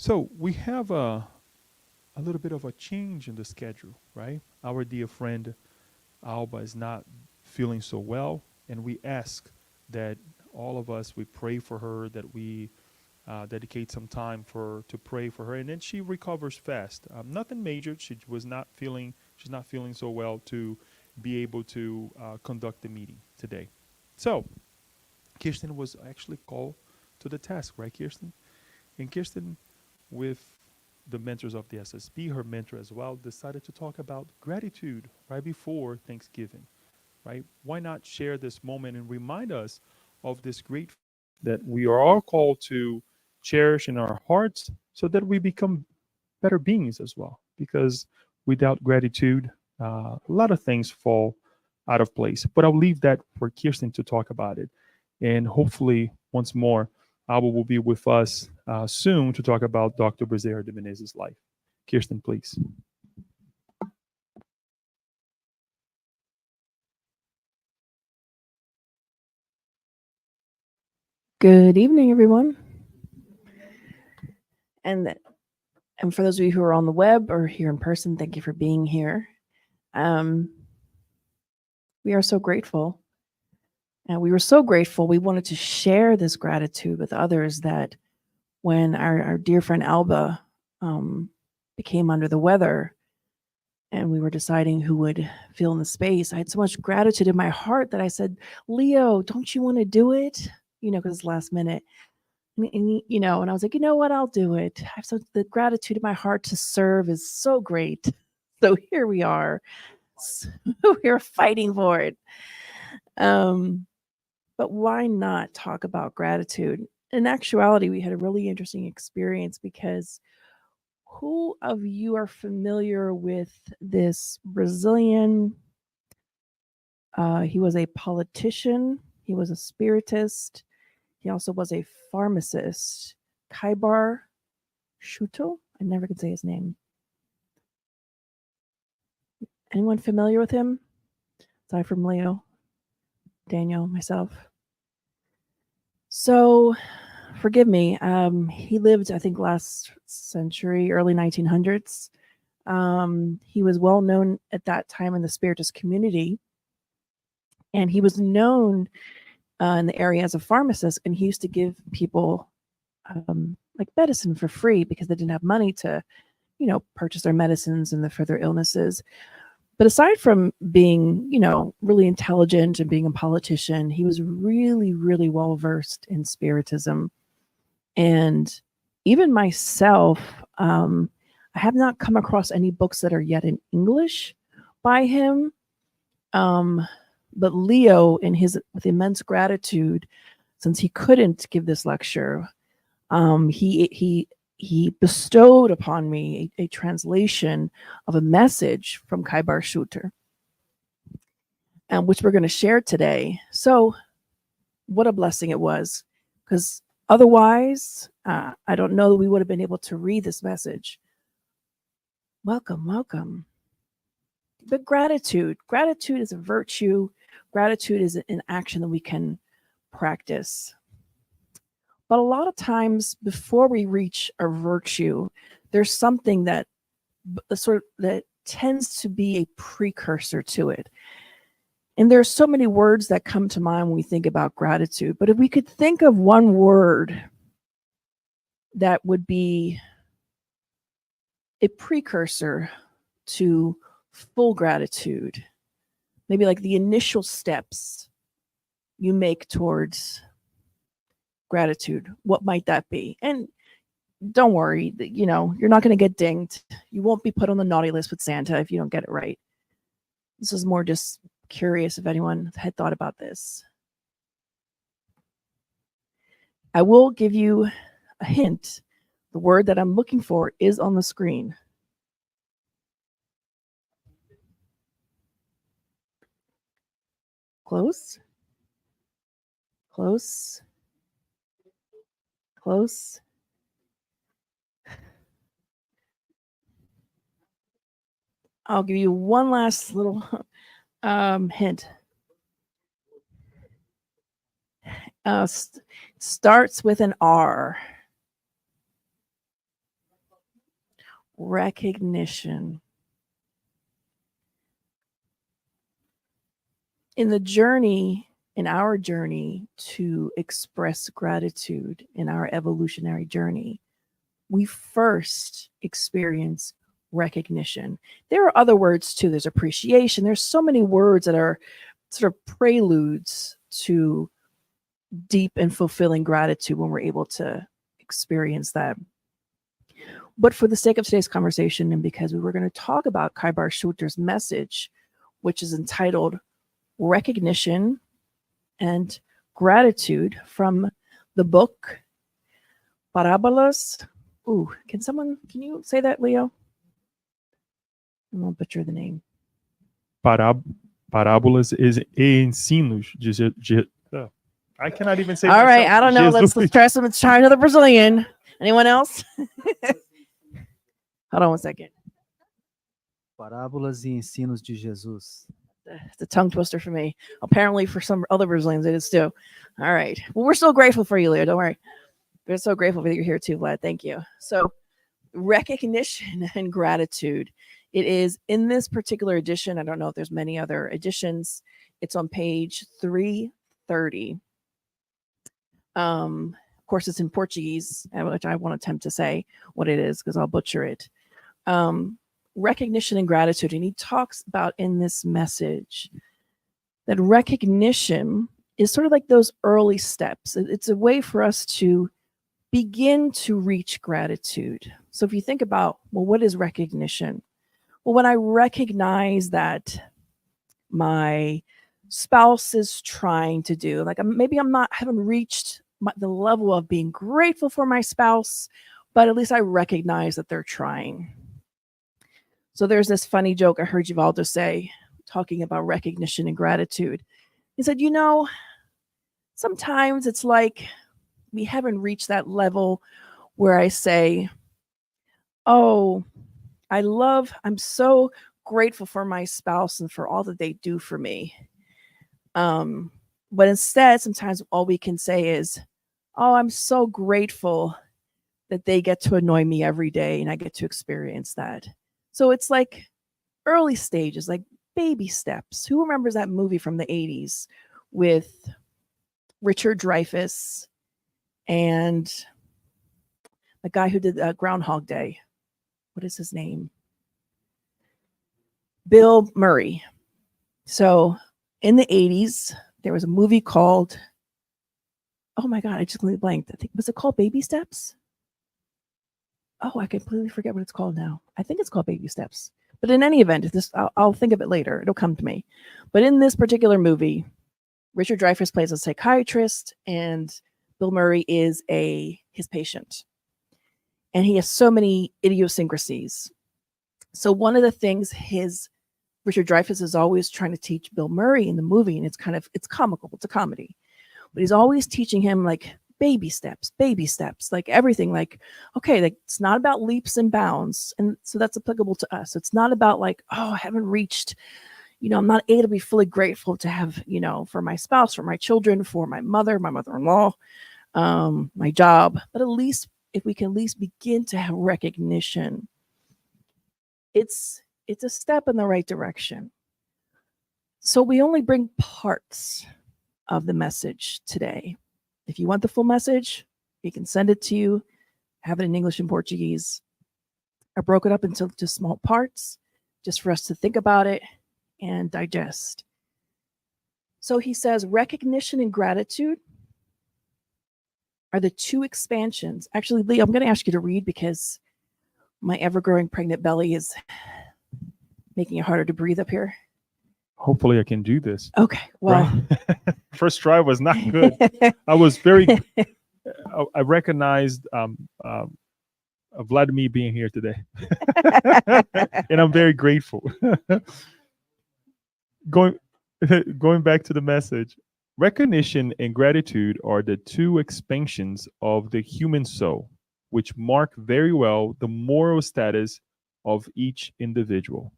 So we have a little bit of a change in the schedule, right? Our dear friend Alba is not feeling so well, and we ask that all of us we pray for her, that we dedicate some time for to pray for her, and then she recovers fast. Nothing major. She's not feeling so well to be able to conduct the meeting today. So Kirsten was actually called to the task, right, Kirsten? And Kirsten, with the mentors of the SSB, her mentor as well, decided to talk about gratitude right before Thanksgiving, right? Why not share this moment and remind us of this great that we are all called to cherish in our hearts so that we become better beings as well? Because without gratitude, a lot of things fall out of place. But I'll leave that for Kirsten to talk about it. And hopefully, once more, Alba will be with us soon to talk about Dr. Brazera de Menezes' life. Kirsten, please. Good evening, everyone. And and for those of you who are on the web or here in person, thank you for being here. Um, we are so grateful. And we were so grateful. We wanted to share this gratitude with others that when our dear friend Alba um, became under the weather and we were deciding who would fill in the space, I had so much gratitude in my heart that I said, Leo, don't you want to do it? Because it's last minute. And I was like, you know what, I'll do it. I have so the gratitude in my heart to serve is so great. So here we are. So we're fighting for it. Um, but why not talk about gratitude? In actuality, we had a really interesting experience because who of you are familiar with this Brazilian? He was a politician. He was a spiritist. He also was a pharmacist. Kaibar Schutel. I never could say his name. Anyone familiar with him? Aside from Leo, Daniel, myself. So, forgive me. He lived, I think, last century, early 1900s. He was well known at that time in the Spiritist community, and he was known in the area as a pharmacist. And he used to give people like medicine for free because they didn't have money to, purchase their medicines and for their illnesses. But aside from being, really intelligent and being a politician, he was really, really well versed in Spiritism. And even myself, I have not come across any books that are yet in English by him. But Leo, with immense gratitude, since he couldn't give this lecture, he bestowed upon me a translation of a message from Kaibar Schutter, which we're going to share today. So, what a blessing it was, because otherwise, I don't know that we would have been able to read this message. Welcome, welcome. But gratitude is a virtue. Gratitude is an action that we can practice. But a lot of times before we reach a virtue, there's something that tends to be a precursor to it. And there's so many words that come to mind when we think about gratitude. But if we could think of one word that would be a precursor to full gratitude, maybe like the initial steps you make towards gratitude, what might that be? And don't worry, you're not going to get dinged. You won't be put on the naughty list with Santa if you don't get it right. This is more just curious if anyone had thought about this. I will give you a hint. The word that I'm looking for is on the screen. Close. Close. Close. I'll give you one last little hint. Starts with an R. recognition. In the journey, in our journey to express gratitude in our evolutionary journey, we first experience recognition. There are other words too. There's appreciation. There's so many words that are sort of preludes to deep and fulfilling gratitude when we're able to experience that. But for the sake of today's conversation, and because we were going to talk about Kaibar Schuter's message, which is entitled Recognition and Gratitude from the book Parabolas. Ooh, can you say that, Leo? I won't butcher the name. Parábolas e ensinos I cannot even say. All right, I don't know. Let's try another Brazilian. Anyone else? Hold on one second. Parábolas e ensinos de Jesus. It's a tongue twister for me. Apparently, for some other Brazilians, it is too. All right. Well, we're so grateful for you, Leo. Don't worry. We're so grateful that you're here too, Vlad. Thank you. So, recognition and gratitude. It is in this particular edition. I don't know if there's many other editions. It's on page 330. Of course, it's in Portuguese, which I won't attempt to say what it is because I'll butcher it. Recognition and gratitude. And he talks about in this message that recognition is sort of like those early steps. It's a way for us to begin to reach gratitude. So if you think about, well, what is recognition? Well, when I recognize that my spouse is trying to do, like maybe haven't reached the level of being grateful for my spouse, but at least I recognize that they're trying. So there's this funny joke I heard Givaldo say, talking about recognition and gratitude. He said, sometimes it's like we haven't reached that level where I say, oh, I'm so grateful for my spouse and for all that they do for me. But instead, sometimes all we can say is, oh, I'm so grateful that they get to annoy me every day and I get to experience that. So it's like early stages, like baby steps. Who remembers that movie from the 80s with Richard Dreyfuss and the guy who did Groundhog Day? What is his name? Bill Murray. So in the 80s, there was a movie called, oh my God, I just completely blanked. Was it called Baby Steps? Oh, I completely forget what it's called now. I think it's called Baby Steps. But in any event, I'll think of it later. It'll come to me. But in this particular movie, Richard Dreyfuss plays a psychiatrist and Bill Murray is his patient. And he has so many idiosyncrasies. So one of the things Richard Dreyfuss is always trying to teach Bill Murray in the movie, and it's comical, it's a comedy, but he's always teaching him like baby steps, like everything, like, okay, like it's not about leaps and bounds. And so that's applicable to us. It's not about like, oh, I haven't reached, I'm not able to be fully grateful to have, for my spouse, for my children, for my mother-in-law, my job. But at least if we can at least begin to have recognition, it's a step in the right direction. So we only bring parts of the message today. If you want the full message, we can send it to you, have it in English and Portuguese. I broke it up into just small parts, just for us to think about it and digest. So he says, recognition and gratitude are the two expansions. Actually, Lee, I'm going to ask you to read because my ever-growing pregnant belly is making it harder to breathe up here. Hopefully I can do this. Okay. Well, right? First try was not good. I was I recognized Vladimir being here today. And I'm very grateful. Going back to the message, recognition and gratitude are the two expansions of the human soul, which mark very well the moral status of each individual.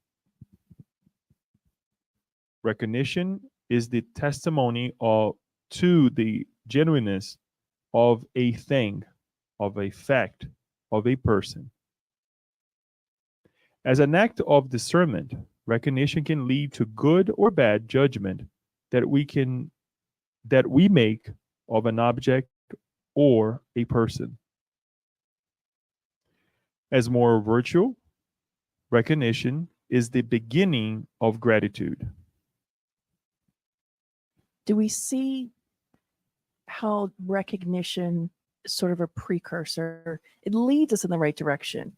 Recognition is the testimony to the genuineness of a thing, of a fact, of a person. As an act of discernment, recognition can lead to good or bad judgment that we make of an object or a person. As moral virtue, recognition is the beginning of gratitude. Do we see how recognition is sort of a precursor? It leads us in the right direction.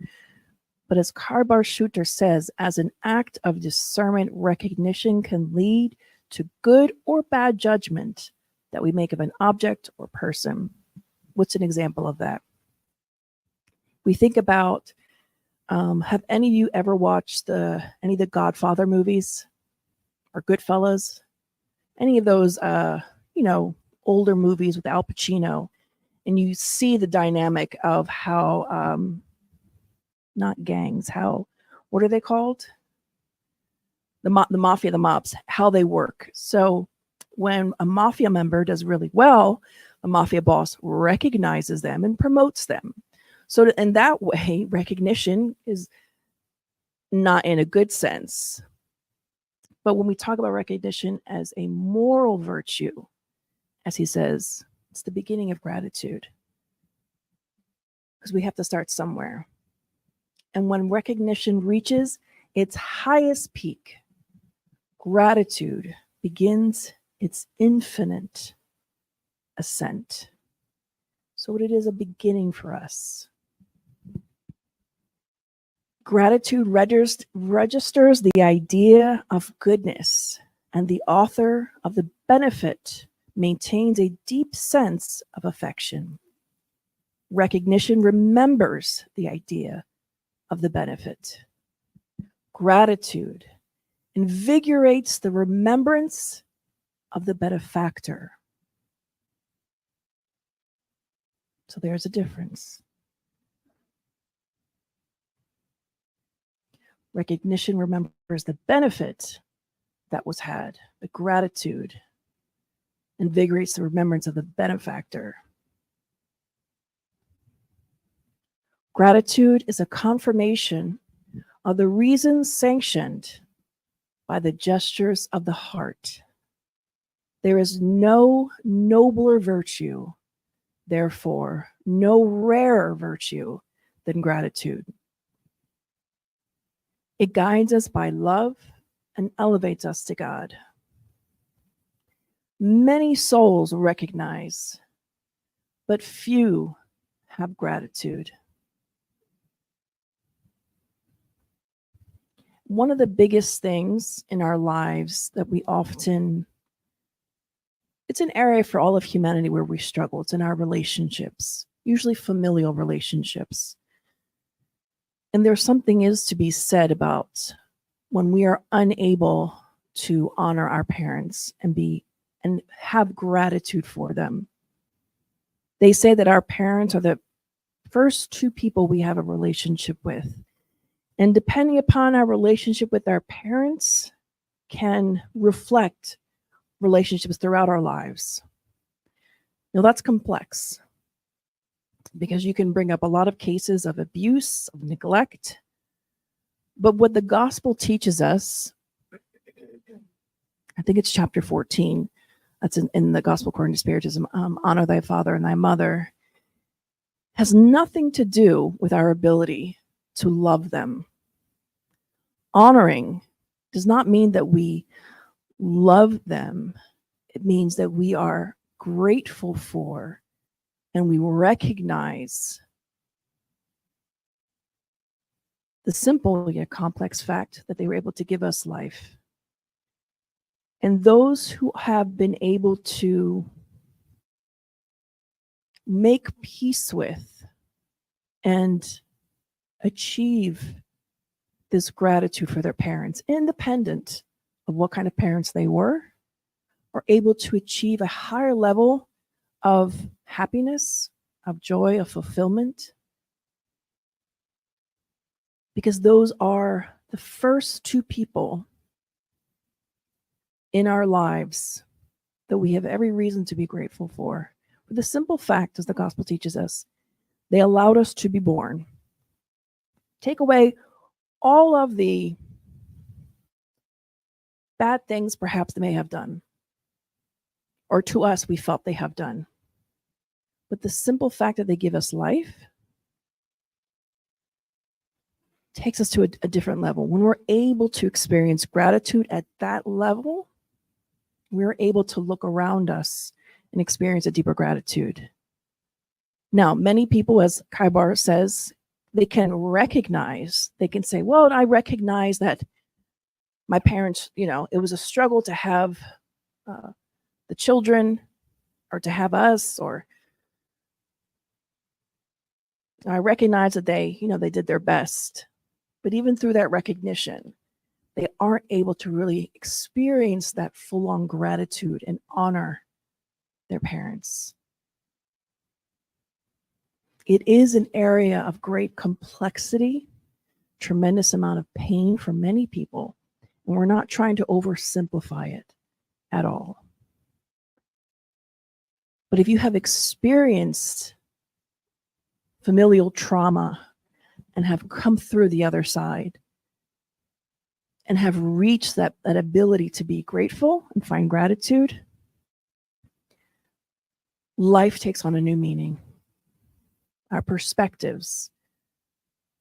But as Karbar Shooter says, as an act of discernment, recognition can lead to good or bad judgment that we make of an object or person. What's an example of that? We think about, have any of you ever watched any of the Godfather movies or Goodfellas? Any of those, older movies with Al Pacino, and you see the dynamic of how, not gangs, what are they called? The mafia, the mobs, how they work. So when a mafia member does really well, the mafia boss recognizes them and promotes them. So in that way, recognition is not in a good sense. But when we talk about recognition as a moral virtue, as he says, it's the beginning of gratitude. Because we have to start somewhere. And when recognition reaches its highest peak, gratitude begins its infinite ascent. So it is a beginning for us. Gratitude registers the idea of goodness, and the author of the benefit maintains a deep sense of affection. Recognition remembers the idea of the benefit. Gratitude invigorates the remembrance of the benefactor. So there's a difference. Recognition remembers the benefit that was had, but gratitude invigorates the remembrance of the benefactor. Gratitude is a confirmation of the reasons sanctioned by the gestures of the heart. There is no nobler virtue, therefore, no rarer virtue than gratitude. It guides us by love and elevates us to God. Many souls recognize, but few have gratitude. One of the biggest things in our lives that we often, it's an area for all of humanity where we struggle. It's in our relationships, usually familial relationships. And there's something is to be said about when we are unable to honor our parents and have gratitude for them. They say that our parents are the first two people we have a relationship with. And depending upon our relationship with our parents can reflect relationships throughout our lives. Now that's complex because you can bring up a lot of cases of abuse, of neglect. But what the gospel teaches us, I think it's chapter 14, that's in the gospel according to Spiritism, honor thy father and thy mother, has nothing to do with our ability to love them. Honoring does not mean that we love them. It means that we are grateful for and we recognize the simple yet complex fact that they were able to give us life. And those who have been able to make peace with and achieve this gratitude for their parents, independent of what kind of parents they were, are able to achieve a higher level of happiness, of joy, of fulfillment. Because those are the first two people in our lives that we have every reason to be grateful for. For the simple fact, as the gospel teaches us, they allowed us to be born. Take away all of the bad things perhaps they may have done, or to us we felt they have done. But the simple fact that they give us life takes us to a different level. When we're able to experience gratitude at that level, we're able to look around us and experience a deeper gratitude. Now, many people, as Kaibar says, they can say, well, I recognize that my parents, it was a struggle to have the children or to have us, or I recognize that they did their best. But even through that recognition, they aren't able to really experience that full-on gratitude and honor their parents. It is an area of great complexity, tremendous amount of pain for many people, and we're not trying to oversimplify it at all. But if you have experienced familial trauma and have come through the other side and have reached that ability to be grateful and find gratitude, life takes on a new meaning. Our perspectives,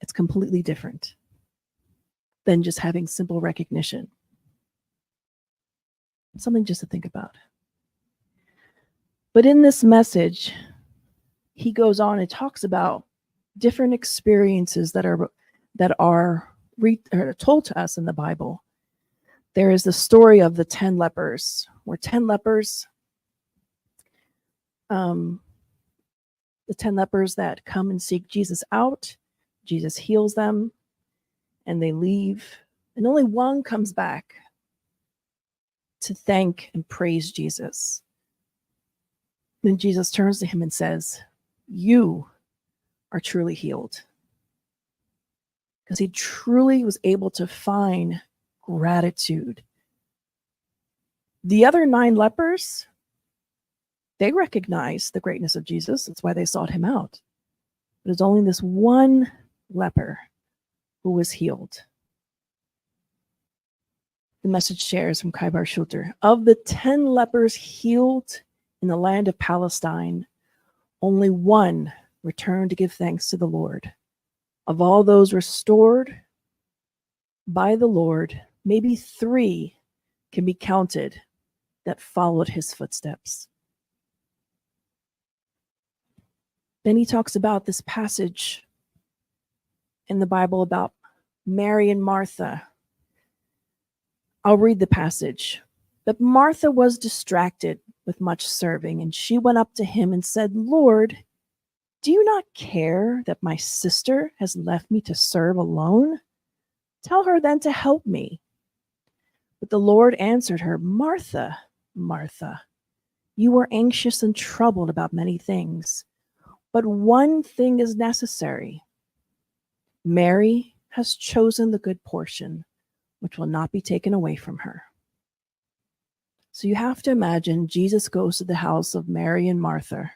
it's completely different than just having simple recognition. Something just to think about. But in this message, he goes on and talks about different experiences that are told to us in the Bible. There is the story of the 10 lepers, where 10 lepers, the 10 lepers that come and seek Jesus out, Jesus heals them, and they leave, and only one comes back to thank and praise Jesus. Then Jesus turns to him and says, "You are truly healed." Because he truly was able to find gratitude. The other 9 lepers, they recognized the greatness of Jesus. That's why they sought him out. But it's only this one leper who was healed. The message shares from Kaibar Schulter. Of the 10 lepers healed in the land of Palestine, only one returned to give thanks to the Lord. Of all those restored by the Lord, maybe 3 can be counted that followed his footsteps. Then he talks about this passage in the Bible about Mary and Martha. I'll read the passage. But Martha was distracted with much serving, and she went up to him and said, "Lord, do you not care that my sister has left me to serve alone? Tell her then to help me." But the Lord answered her, "Martha, Martha, you are anxious and troubled about many things, but one thing is necessary. Mary has chosen the good portion, which will not be taken away from her." So you have to imagine Jesus goes to the house of Mary and Martha.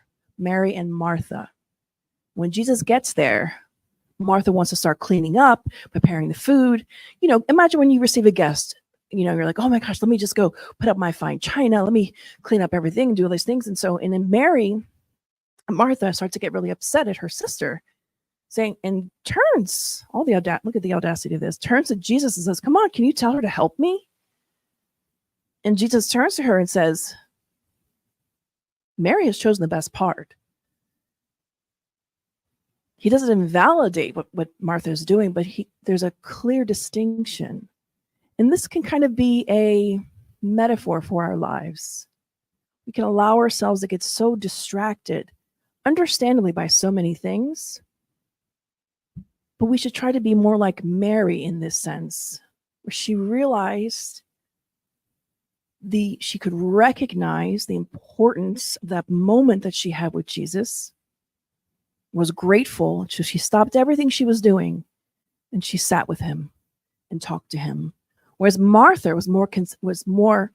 When Jesus gets there, Martha wants to start cleaning up, preparing the food. Imagine when you receive a guest, you're like, "Oh my gosh, let me just go put up my fine china. Let me clean up everything, do all these things." And then Martha starts to get really upset at her sister, saying, and turns, look at the audacity of this, turns to Jesus and says, "Come on, can you tell her to help me?" And Jesus turns to her and says, "Mary has chosen the best part." He doesn't invalidate what Martha is doing, but there's a clear distinction. And this can kind of be a metaphor for our lives. We can allow ourselves to get so distracted, understandably, by so many things. But we should try to be more like Mary in this sense, where she realized she could recognize the importance of that moment that she had with Jesus, was grateful. So she stopped everything she was doing and she sat with him and talked to him. Whereas Martha was more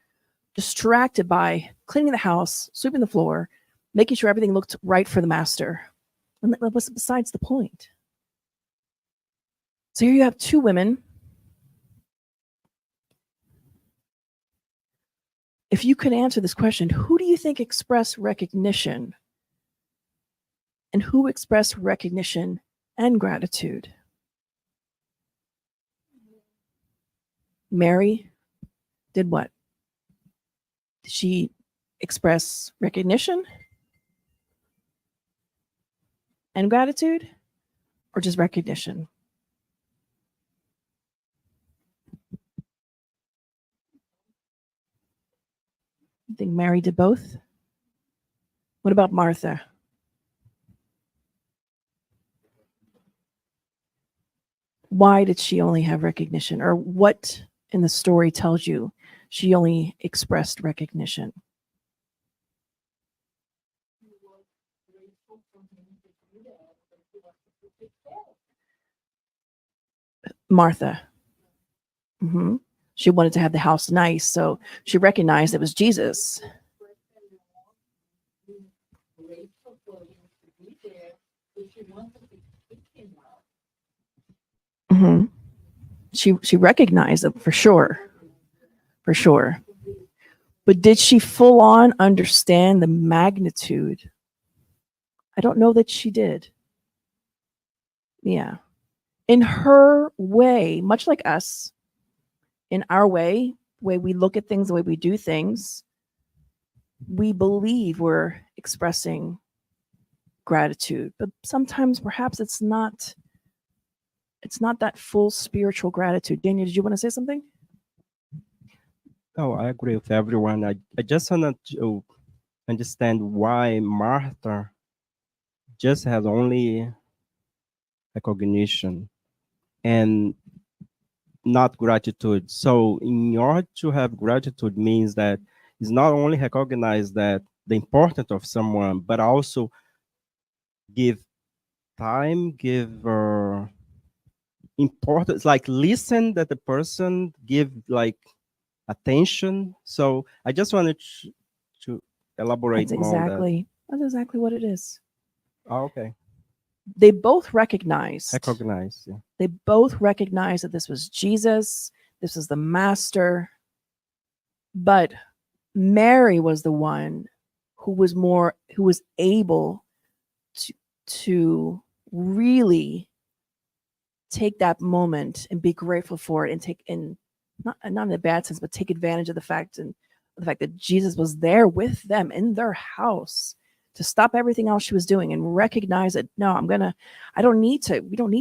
distracted by cleaning the house, sweeping the floor, making sure everything looked right for the master. And that was besides the point. So here you have two women. If you could answer this question, who do you think expressed recognition? And who expressed recognition and gratitude? Mary did what? Did she express recognition and gratitude, or just recognition? You think Mary did both? What about Martha? Why did she only have recognition? Or what in the story tells you she only expressed recognition? Martha. She wanted to have the house nice, so she recognized it was Jesus. She recognized it for sure. For sure. But did she full on understand the magnitude? I don't know that she did. Yeah. In her way, much like us, in our way, the way we look at things, the way we do things, we believe we're expressing gratitude, but sometimes perhaps it's not that full spiritual gratitude. Daniel, did you want to say something? Oh, I agree with everyone. I just want to understand why Martha just has only recognition and not gratitude. So in order to have gratitude means that it's not only recognize that the importance of someone, but also give time, give importance, like listen that the person give like attention. So I just wanted to elaborate That's more on that. that's exactly what it is. Oh, okay. They both recognized. Recognize. Yeah. They both recognized that this was Jesus, this was the master. But Mary was the one who was able to really take that moment and be grateful for it, and take in not in a bad sense, but take advantage of the fact that Jesus was there with them in their house, to stop everything else she was doing and recognize it. No, we don't need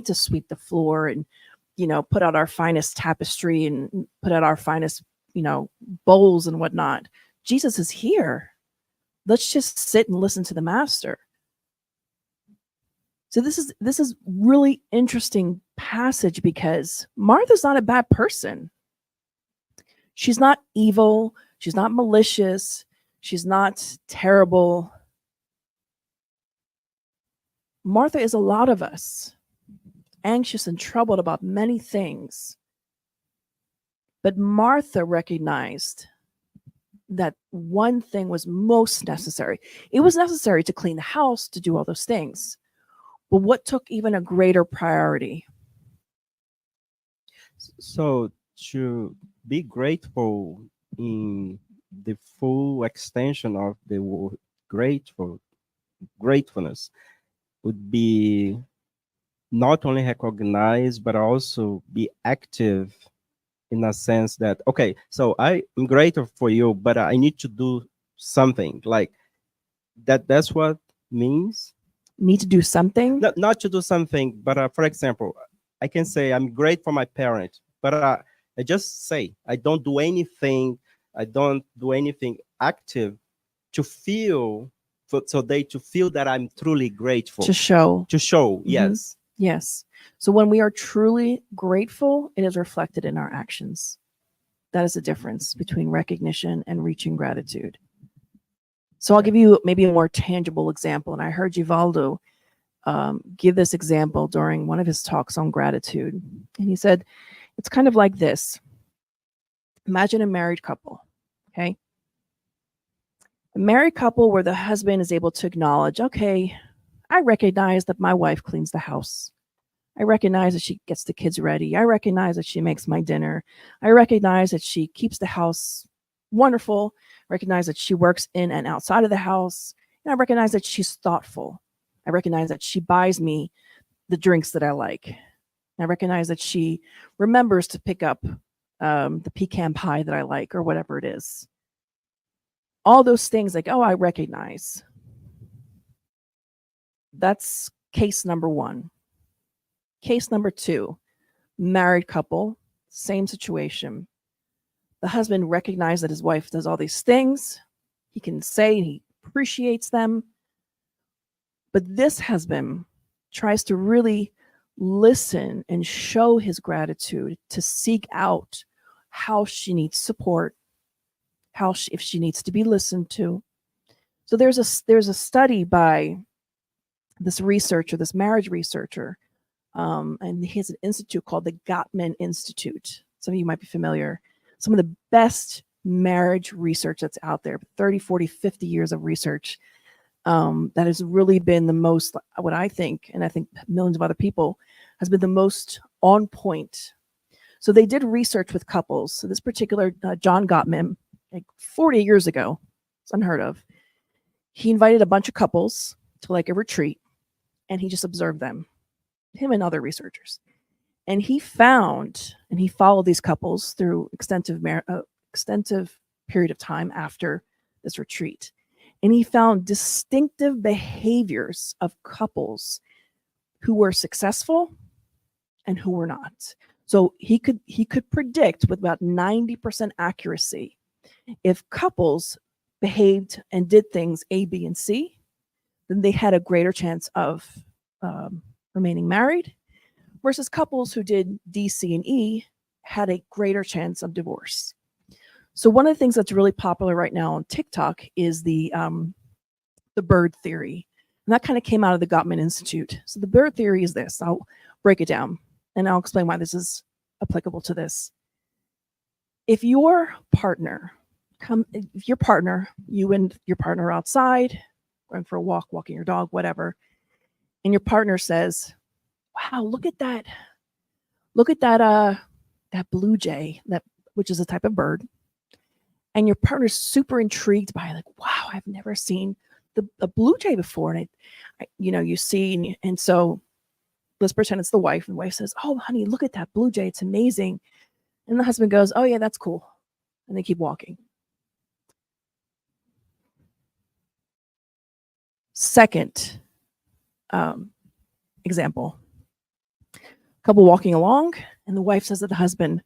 to sweep the floor and, put out our finest tapestry and put out our finest, bowls and whatnot. Jesus is here. Let's just sit and listen to the master. So this is really interesting passage, because Martha's not a bad person. She's not evil. She's not malicious. She's not terrible. Martha is a lot of us, anxious and troubled about many things. But Martha recognized that one thing was most necessary. It was necessary to clean the house, to do all those things. But what took even a greater priority? So to be grateful in the full extension of the word gratefulness would be not only recognize, but also be active, in a sense that, okay, so I'm grateful for you, but I need to do something like that. That's what means. Need to do something? Not to do something, but for example, I can say I'm grateful for my parent, but I just say I don't do anything. I don't do anything active to feel, so they to feel that I'm truly grateful. To show. Yes. Yes. So when we are truly grateful, it is reflected in our actions. That is the difference between recognition and reaching gratitude. So I'll give you maybe a more tangible example. And I heard Givaldo give this example during one of his talks on gratitude. And he said, it's kind of like this. Imagine a married couple, okay? A married couple where the husband is able to acknowledge, okay, I recognize that my wife cleans the house. I recognize that she gets the kids ready. I recognize that she makes my dinner. I recognize that she keeps the house wonderful. I recognize that she works in and outside of the house. And I recognize that she's thoughtful. I recognize that she buys me the drinks that I like. I recognize that she remembers to pick up the pecan pie that I like or whatever it is. All those things like, oh, I recognize. That's case number one. Case number two, married couple, same situation. The husband recognizes that his wife does all these things. He can say he appreciates them. But this husband tries to really listen and show his gratitude, to seek out how she needs support, if she needs to be listened to. So there's a study by this researcher, this marriage researcher, and he has an institute called the Gottman Institute. Some of you might be familiar. Some of the best marriage research that's out there, 30, 40, 50 years of research that has really been the most, what I think, and I think millions of other people, has been the most on point. So they did research with couples. So this particular John Gottman, like 40 years ago, it's unheard of. He invited a bunch of couples to like a retreat, and he just observed them, him and other researchers. And he found, and he followed these couples through extensive period of time after this retreat. And he found distinctive behaviors of couples who were successful and who were not. So he could predict with about 90% accuracy if couples behaved and did things A, B, and C, then they had a greater chance of remaining married, versus couples who did D, C, and E had a greater chance of divorce. So one of the things that's really popular right now on TikTok is the bird theory. And that kind of came out of the Gottman Institute. So the bird theory is this. I'll break it down and I'll explain why this is applicable to this. If your partner, you and your partner are outside, going for a walk, walking your dog, whatever, and your partner says, wow, look at that blue jay, which is a type of bird. And your partner's super intrigued by it, like, wow, I've never seen a blue jay before. And you see, and so let's pretend it's the wife, and the wife says, oh, honey, look at that blue jay. It's amazing. And the husband goes, oh yeah, that's cool. And they keep walking. Second example, couple walking along, and the wife says to the husband,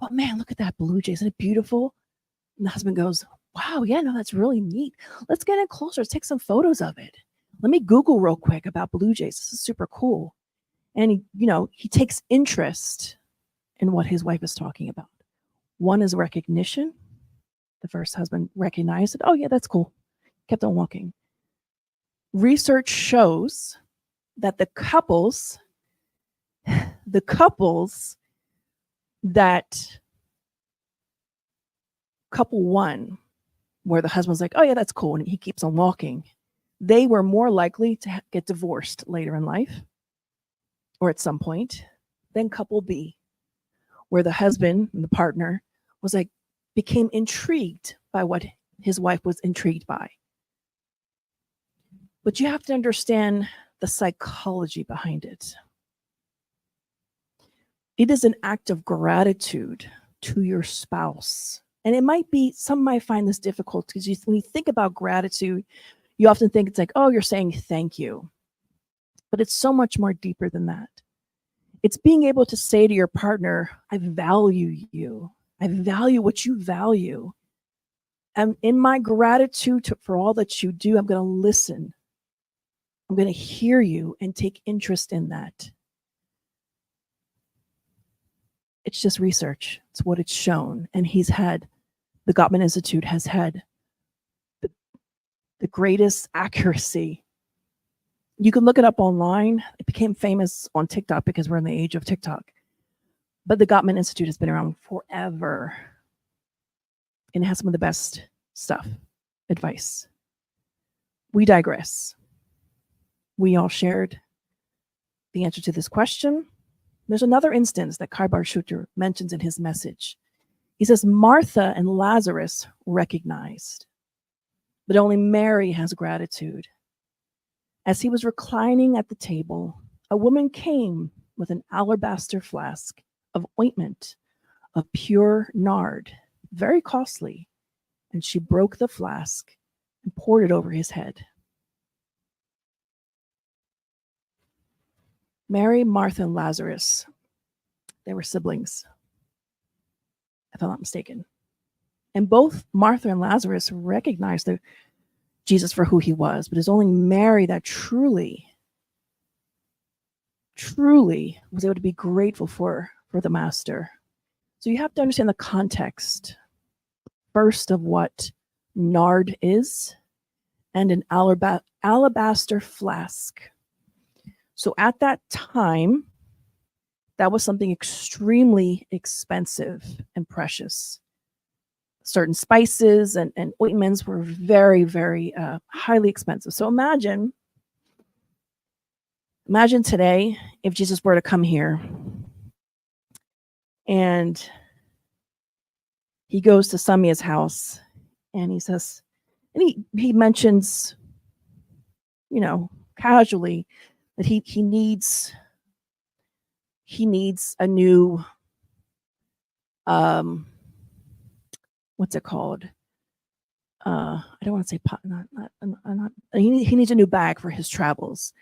oh man, look at that blue jay. Isn't it beautiful? And the husband goes, wow, yeah, no, that's really neat. Let's get in closer. Let's take some photos of it. Let me Google real quick about blue jays. This is super cool. And he takes interest in what his wife is talking about. One is recognition. The first husband recognized it. Oh yeah, that's cool. Kept on walking. Research shows that the couples that couple one, where the husband's like, oh yeah, that's cool, and he keeps on walking, they were more likely to get divorced later in life or at some point than couple B, where the husband and the partner became intrigued by what his wife was intrigued by. But you have to understand the psychology behind it. It is an act of gratitude to your spouse. And it might be, some might find this difficult because when you think about gratitude, you often think it's like, oh, you're saying thank you. But it's so much more deeper than that. It's being able to say to your partner, I value you. I value what you value. And in my gratitude for all that you do, I'm going to listen. I'm going to hear you and take interest in that. It's just research. It's what it's shown. And the Gottman Institute has had the greatest accuracy. You can look it up online. It became famous on TikTok because we're in the age of TikTok. But the Gottman Institute has been around forever. And it has some of the best advice. We digress. We all shared the answer to this question. There's another instance that Karbar Schutter mentions in his message. He says, Martha and Lazarus recognized, but only Mary has gratitude. As he was reclining at the table, a woman came with an alabaster flask of ointment of pure nard, very costly, and she broke the flask and poured it over his head. Mary, Martha, and Lazarus, they were siblings, if I'm not mistaken. And both Martha and Lazarus recognized Jesus for who he was, but it's only Mary that truly was able to be grateful for the master. So you have to understand the context first of what nard is and an alabaster flask. So at that time, that was something extremely expensive and precious. Certain spices and ointments were very, very highly expensive. So imagine today if Jesus were to come here and he goes to Samia's house and he says, and he mentions, casually that he needs a new what's it called? I don't want to say pot. Not. He needs a new bag for his travels.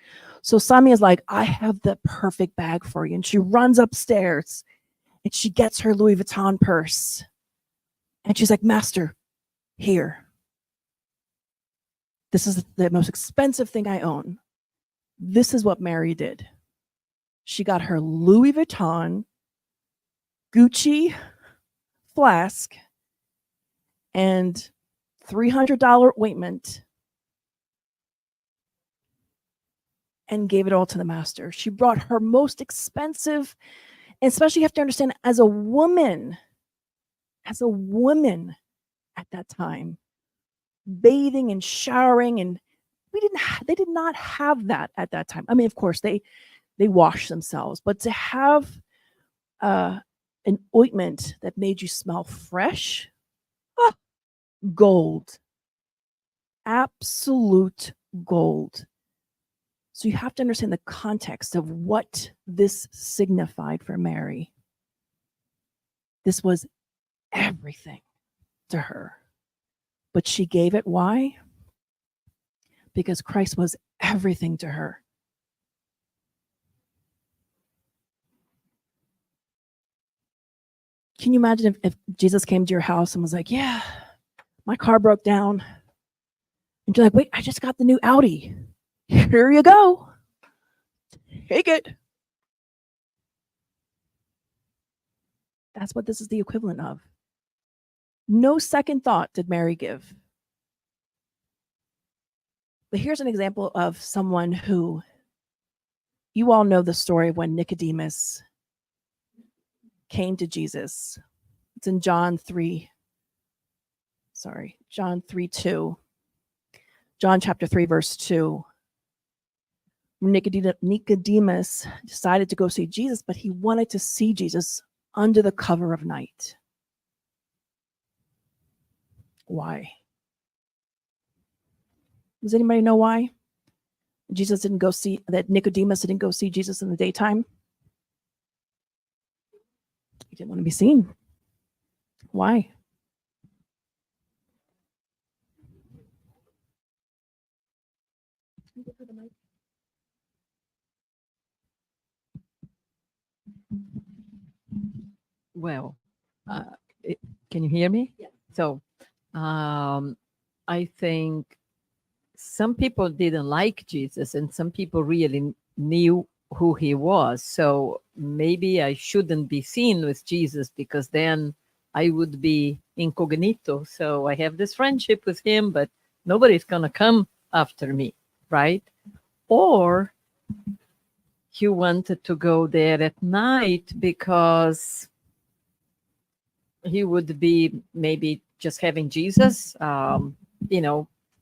So Samia is like, I have the perfect bag for you, and she runs upstairs and she gets her Louis Vuitton purse, and she's like, Master, here. This is the most expensive thing I own. This is what Mary did. She got her Louis Vuitton Gucci flask and $300 ointment and gave it all to the master. She brought her most expensive, and especially you have to understand, as a woman at that time, bathing and showering, and they did not have that at that time. I mean, of course, they wash themselves, but to have an ointment that made you smell fresh, gold, absolute gold. So you have to understand the context of what this signified for Mary. This was everything to her. But she gave it. Why? Because Christ was everything to her. Can you imagine if Jesus came to your house and was like, yeah, my car broke down. And you're like, wait, I just got the new Audi. Here you go. Take it. That's what this is the equivalent of. No second thought did Mary give. But here's an example of someone who, you all know the story of when Nicodemus came to Jesus. It's in John 3:2. John chapter 3, verse 2. Nicodemus decided to go see Jesus, but he wanted to see Jesus under the cover of night. Why? Does anybody know why? Nicodemus didn't go see Jesus in the daytime? He didn't want to be seen. Why? Well, can you hear me? Yeah. So, I think some people didn't like Jesus, and some people really knew who he was. So maybe I shouldn't be seen with Jesus, because then I would be incognito. So I have this friendship with him, but nobody's gonna come after me, right? Or he wanted to go there at night because he would be maybe just having Jesus,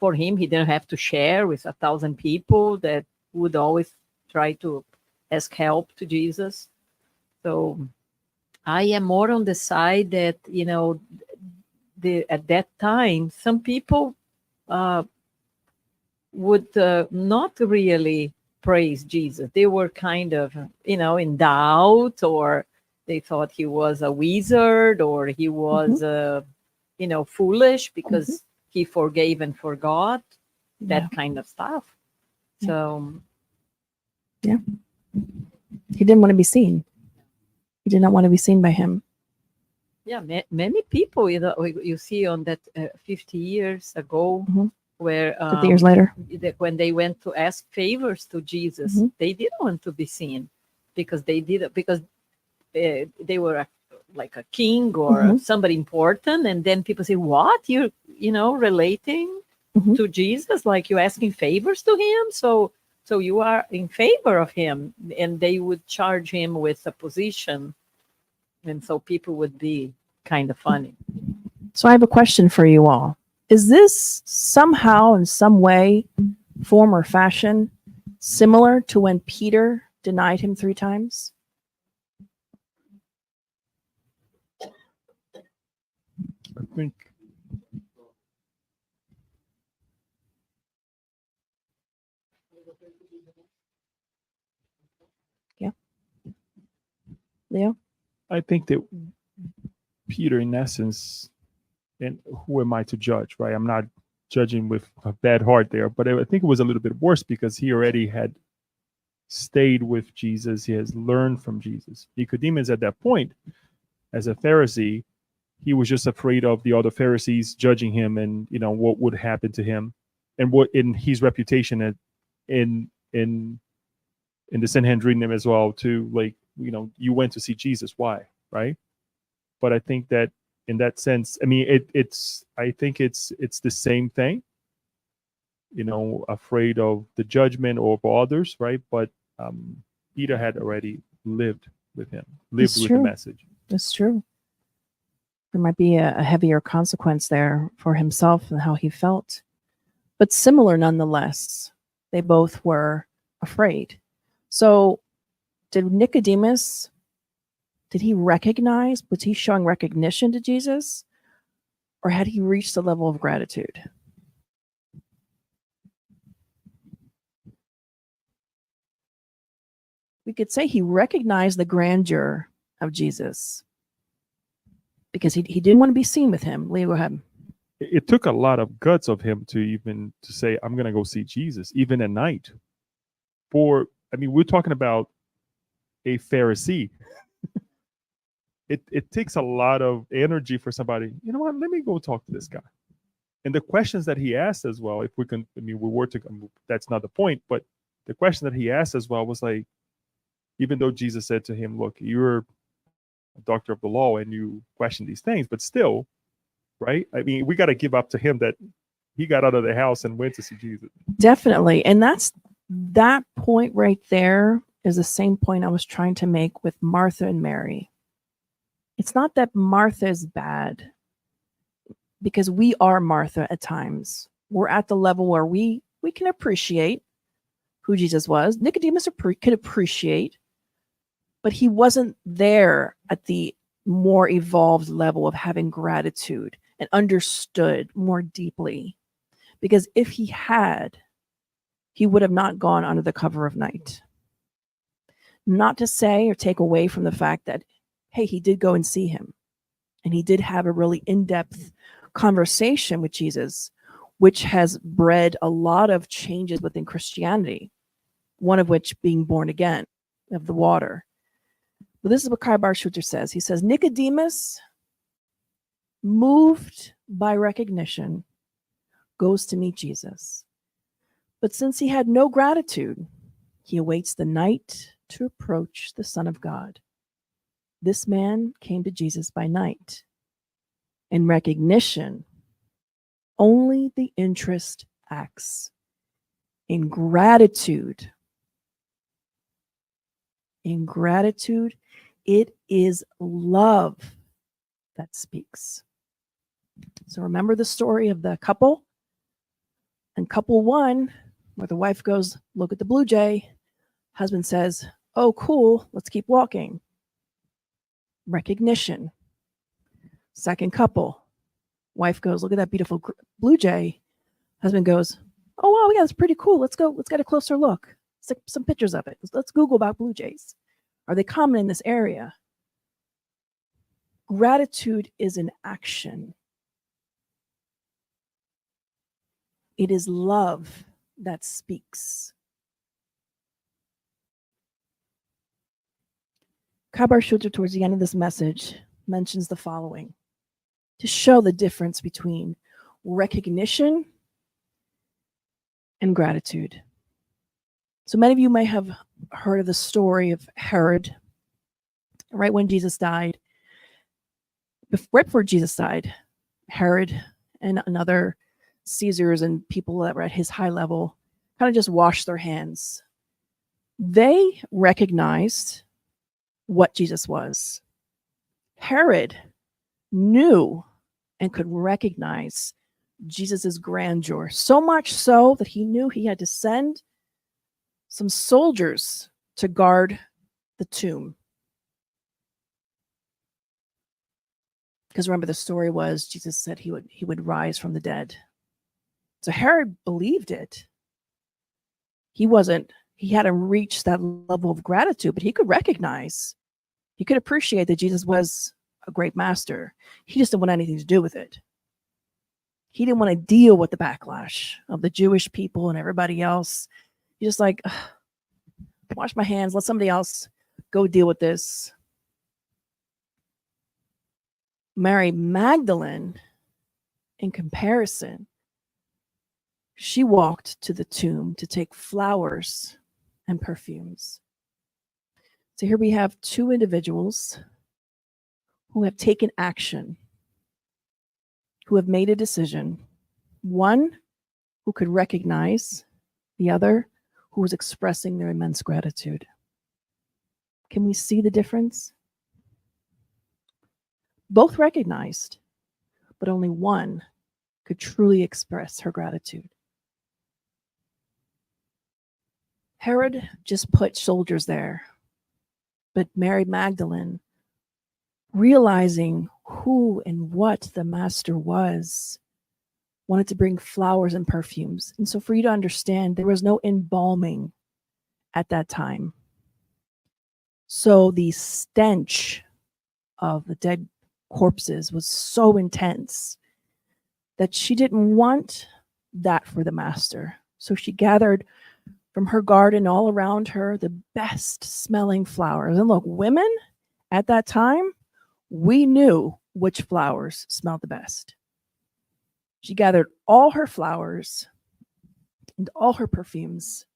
for him, he didn't have to share with 1,000 people that would always try to ask help to Jesus. So I am more on the side that, at that time, some people would not really praise Jesus. They were kind of, in doubt, or they thought he was a wizard, or he was, foolish because he forgave and forgot, that kind of stuff. Yeah. So, He didn't want to be seen. He did not want to be seen by him. yeah, many people, you see on that 50 years ago, Mhm. where 50 years later. when they went to ask favors to Jesus, they didn't want to be seen because they were like a king or somebody important, and then people say, "What, you're relating to Jesus, like you're asking favors to him, so you are in favor of him," and they would charge him with a position, and so people would be kind of funny. So I have a question for you all. Is this somehow, in some way, form or fashion, similar to when Peter denied him 3 times? I think Leo? I think that Peter, in essence, and who am I to judge, right? I'm not judging with a bad heart there, but I think it was a little bit worse because he already had stayed with Jesus. He has learned from Jesus. Nicodemus, at that point, as a Pharisee, he was just afraid of the other Pharisees judging him, and what would happen to him, and what in his reputation in the Sanhedrin as well. To like, you went to see Jesus, why, right? But I think that in that sense, I mean, I think it's the same thing. Afraid of the judgment or of others, right? But Peter had already lived with him, lived with the message. That's true. There might be a heavier consequence there for himself and how he felt, but similar nonetheless. They both were afraid. So did Nicodemus, did he recognize, was he showing recognition to Jesus, or had he reached a level of gratitude? We could say he recognized the grandeur of Jesus because he didn't want to be seen with him. Leo, go ahead. It took a lot of guts of him to say, I'm going to go see Jesus, even at night. We're talking about a Pharisee. It takes a lot of energy for somebody, you know what, let me go talk to this guy. And the questions that he asked as well, if we can, that's not the point, but the question that he asked as well was like, even though Jesus said to him, look, you're a doctor of the law and you question these things, but still, right? I mean, we got to give up to him that he got out of the house and went to see Jesus. Definitely. And that point right there is the same point I was trying to make with Martha and Mary. It's not that Martha is bad, because we are Martha at times. We're at the level where we can appreciate who Jesus was. Nicodemus could appreciate, but he wasn't there at the more evolved level of having gratitude and understood more deeply. Because if he had, he would have not gone under the cover of night. Not to say or take away from the fact that, hey, he did go and see him. And he did have a really in-depth conversation with Jesus, which has bred a lot of changes within Christianity, one of which being born again of the water. But this is what Kai Bar Schutter says. He says, Nicodemus, moved by recognition, goes to meet Jesus. But since he had no gratitude, he awaits the night to approach the Son of God. This man came to Jesus by night. In recognition, only the interest acts. In gratitude, it is love that speaks. So remember the story of the couple? And couple one, where the wife goes, look at the blue jay. Husband says, Oh, cool. Let's keep walking. Recognition. Second couple. Wife goes, look at that beautiful blue jay. Husband goes, oh, wow, yeah, that's pretty cool. Let's go. Let's get a closer look. Let's take some pictures of it. Let's Google about blue jays. Are they common in this area? Gratitude is an action. It is love that speaks. Kabar Shutra, towards the end of this message, mentions the following to show the difference between recognition and gratitude. So many of you may have heard of the story of Herod, right when Jesus died. Right before Jesus died, Herod and another Caesars and people that were at his high level kind of just washed their hands. They recognized what Jesus was. Herod knew and could recognize Jesus's grandeur, so much so that he knew he had to send some soldiers to guard the tomb. Because remember, the story was Jesus said he would rise from the dead. So Herod believed it. He hadn't reached that level of gratitude, but he could recognize, he could appreciate that Jesus was a great master. He just didn't want anything to do with it. He didn't want to deal with the backlash of the Jewish people and everybody else. He's just like, wash my hands, let somebody else go deal with this. Mary Magdalene, in comparison, she walked to the tomb to take flowers and perfumes. So here we have two individuals who have taken action, who have made a decision. One who could recognize, the other who was expressing their immense gratitude. Can we see the difference? Both recognized, but only one could truly express her gratitude. Herod just put soldiers there, but Mary Magdalene, realizing who and what the master was, wanted to bring flowers and perfumes. And so for you to understand, there was no embalming at that time. So the stench of the dead corpses was so intense that she didn't want that for the master. So she gathered from her garden all around her the best smelling flowers. And look, women at that time, we knew which flowers smelled the best. She gathered all her flowers and all her perfumes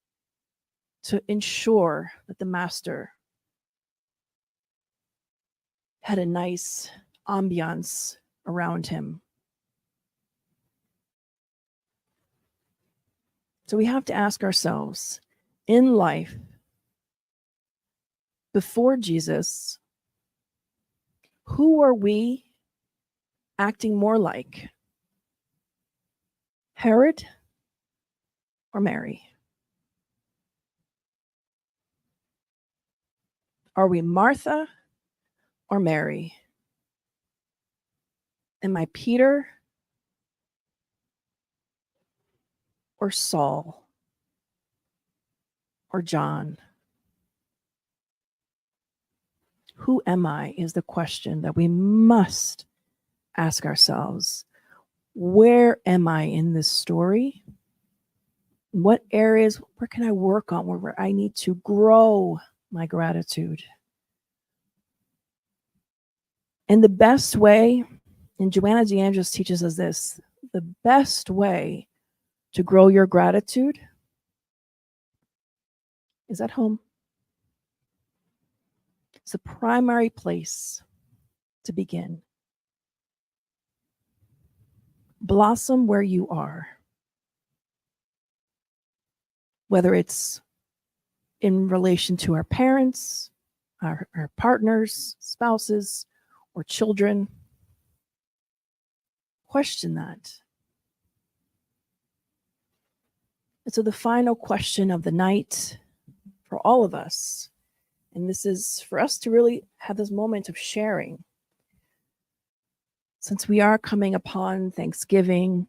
to ensure that the master had a nice ambiance around him. So we have to ask ourselves, in life, before Jesus, who are we acting more like? Herod or Mary? Are we Martha or Mary? Am I Peter or Saul or John? Who am I is the question that we must ask ourselves. Where am I in this story? What areas, where can I work on, where I need to grow my gratitude? And the best way, and Joanna DeAndres teaches us this, the best way to grow your gratitude is at home. It's a primary place to begin. Blossom where you are. Whether it's in relation to our parents, our partners, spouses, or children. Question that. And so the final question of the night for all of us And this is for us to really have this moment of sharing. Since we are coming upon Thanksgiving,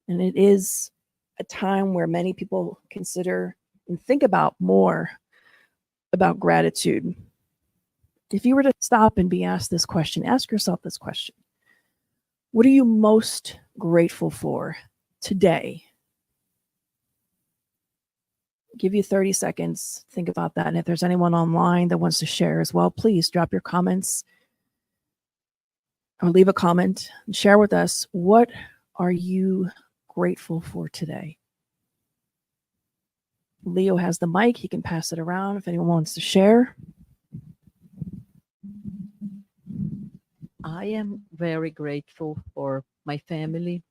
and it is a time where many people consider and think about more about gratitude. If you were to stop and be asked this question, ask yourself this question. What are you most grateful for today? Give you 30 seconds. Think about that. And if there's anyone online that wants to share as well, please drop your comments or leave a comment and share with us, what are you grateful for today? Leo has the mic. He can pass it around if anyone wants to share. I am very grateful for my family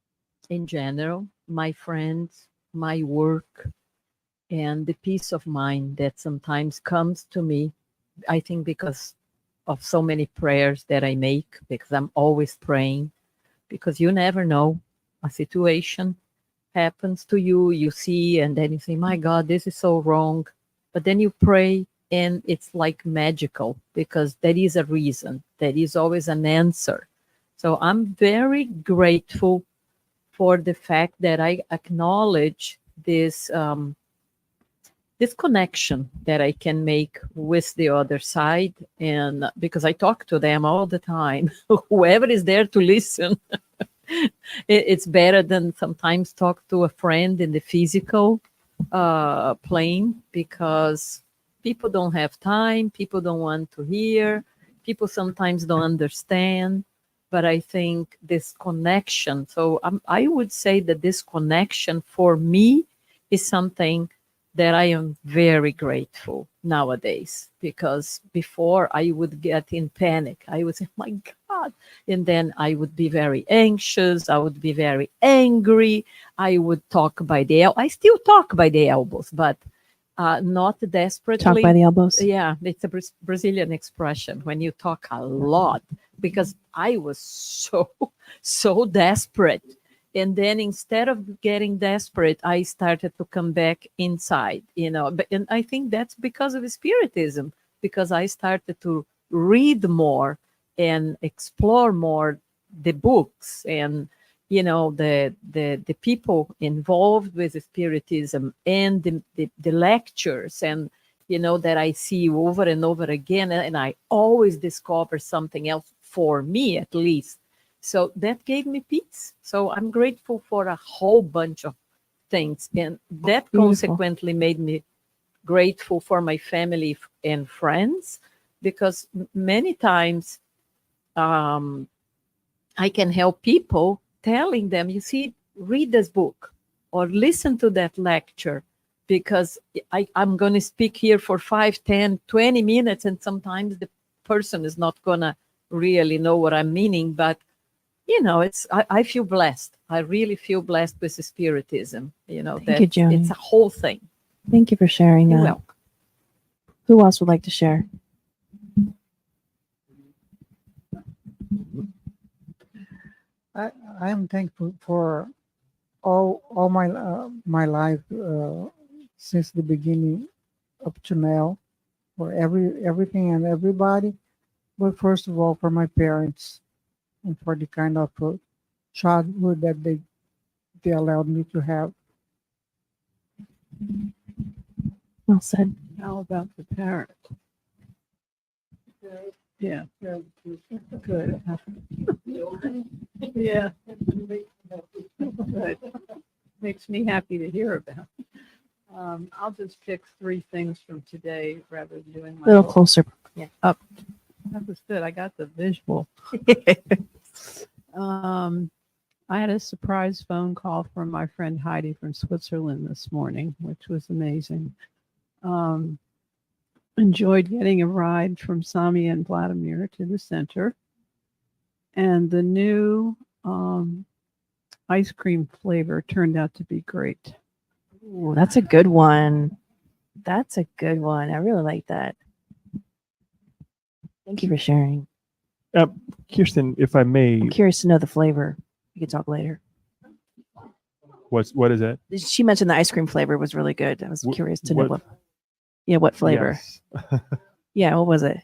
in general, my friends, my work, and the peace of mind that sometimes comes to me. I think because of so many prayers that I make, because I'm always praying, because you never know, a situation happens to you, you see, and then you say, my God, this is so wrong. But then you pray, and it's like magical, because there is a reason. There is always an answer. So I'm very grateful for the fact that I acknowledge this this connection that I can make with the other side. And because I talk to them all the time, whoever is there to listen, it's better than sometimes talk to a friend in the physical plane, because people don't have time, people don't want to hear, people sometimes don't understand. But I think this connection, so I would say that this connection for me is something that I am very grateful nowadays, because before I would get in panic. I would say, my God. And then I would be very anxious. I would be very angry. I would talk by the I still talk by the elbows, but not desperately. Talk by the elbows. Yeah, it's a Brazilian expression, when you talk a lot, because I was so desperate. And then instead of getting desperate, I started to come back inside, and I think that's because of Spiritism, because I started to read more and explore more the books and, the people involved with Spiritism, and the lectures, and, that I see over and over again. And I always discover something else, for me at least. So that gave me peace. So I'm grateful for a whole bunch of things. And that Beautiful. consequently made me grateful for my family and friends, because many times I can help people, telling them, you see, read this book or listen to that lecture, because I'm going to speak here for 5, 10, 20 minutes. And sometimes the person is not going to really know what I'm meaning, but I feel blessed. I really feel blessed with the Spiritism. Thank you, Joni. It's a whole thing. Thank you for sharing You're that. welcome. Who else would like to share? I am thankful for all my my life since the beginning up to now, for everything and everybody. But first of all, for my parents, and for the kind of childhood that they allowed me to have. Well said. How about the parent? Yeah, good. Yeah. Good. Makes me happy to hear about. I'll just pick 3 things from today rather than doing my A little whole- closer. Yeah. Up. That was good. I got the visual. I had a surprise phone call from my friend Heidi from Switzerland this morning, which was amazing. Enjoyed getting a ride from Sami and Vladimir to the center. And the new ice cream flavor turned out to be great. Ooh, that's a good one. That's a good one. I really like that. Thank you for sharing. Kirsten, if I may, I'm curious to know the flavor. We can talk later. what is that? She mentioned the ice cream flavor was really good. I was Wh- curious to know what- what flavor. Yes. Yeah, what was it?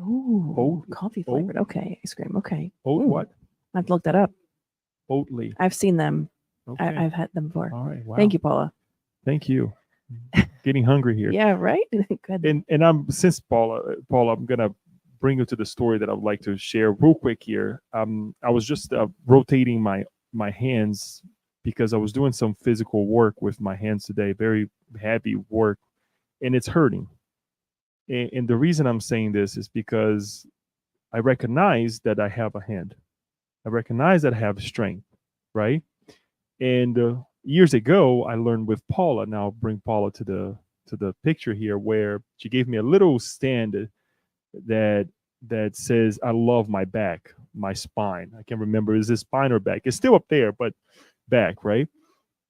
Oh, Oat- coffee oat- flavored. Okay, ice cream. Okay. Oat Ooh, what? I have to look that up. Oatly. I've seen them. Okay. I've had them before. All right. Wow. Thank you, Paula. Thank you. Getting hungry here. Yeah, right? Good. And since Paula, I'm gonna bring you to the story that I would like to share real quick here. I was just rotating my hands because I was doing some physical work with my hands today, very heavy work, and it's hurting. And the reason I'm saying this is because I recognize that I have a hand. I recognize that I have strength, right? And years ago, I learned with Paula. Now I'll bring Paula to the picture here, where she gave me a little stand that says, "I love my back, my spine." I can't remember, is it spine or back? It's still up there, but back, right?